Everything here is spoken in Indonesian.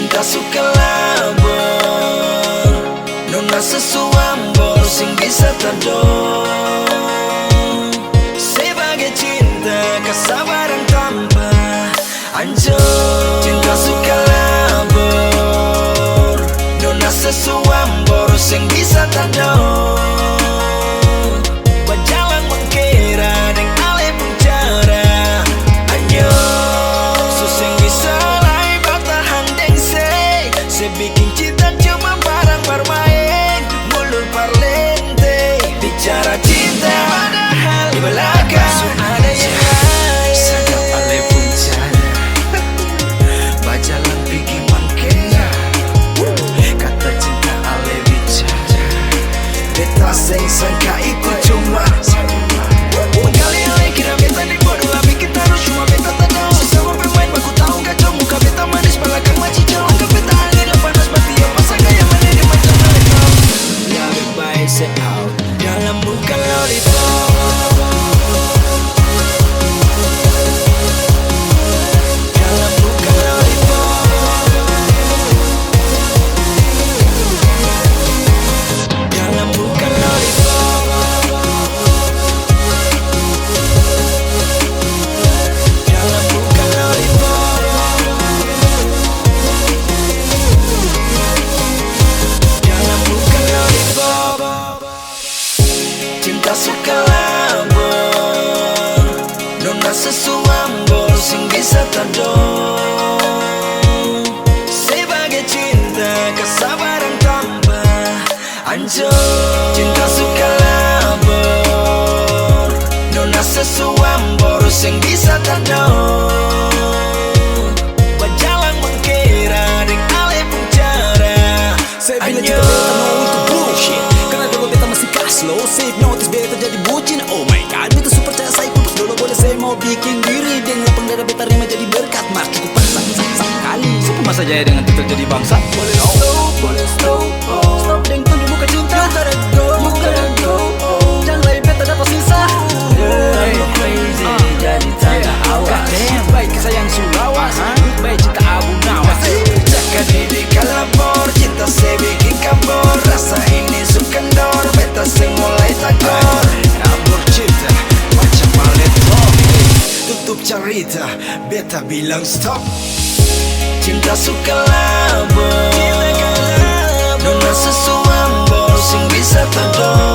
Cinta suka labor, nona sesuambor sing bisa terdor. Sebagai cinta kesabaran tanpa anjur. Cinta suka labor, nona sesuambor sing bisa terdor. Berjalan mengkira deng ale penjara anyo. Suseng bisa lai bertahan deng se bikin cinta cuma barang bermain. Mulut parlente bicara cinta, padahal di belakang ada yang lain. Sadap ale penjara berjalan bikin mengkira. Kata cinta ale bicara, beta sing sangka itu cuma kali ale kira beta di bodoh, tapi kita harus cuma beta tak tahu. Sesama bermain baku tahu kacau, muka beta manis belakang maci jauh. Anggap beta angin panas mati ya pasang gaya mana di macam lollipop. Lebih baik say out dalam muka lollipop. Dalam muka lollipop. Dalam muka lollipop. Dalam muka lollipop. Dalam muka lollipop. Cinta suka labor, nona sesuambor sing bisa terdor. Sebagai cinta kesabaran tanpa anjur. Cinta suka labor, nona sesuambor sing bisa terdor. Berjalan mengkira deng ale penjara. Saya bilang juga beta no itu bullshit, karena dulu beta masih slow safe notice beta jadi bucin. Oh my god, beta super percaya saya putus dulu boleh saya mau bikin diri. Dan lapang dada beta rima jadi berkat. Mas cukup paksa kali. Siapa masa jaya dengan titel jadi bangsa? Boleh stop, boleh stop. Stop deng tunjuk muka cinta. You gotta go, jangan lagi beta dapat sisa. Crazy jadi tanda awas. Baik sayang sulawas, baik cinta abu nawas. Cakap diri kalabor, cinta saya bikin kabur. Rasa ini sukandor, beta sing mulai takor. Kabur cinta macam maletop. Tutup cerita, beta bilang stop. Cinta suka labor, nona sesuambor sing bisa terdor.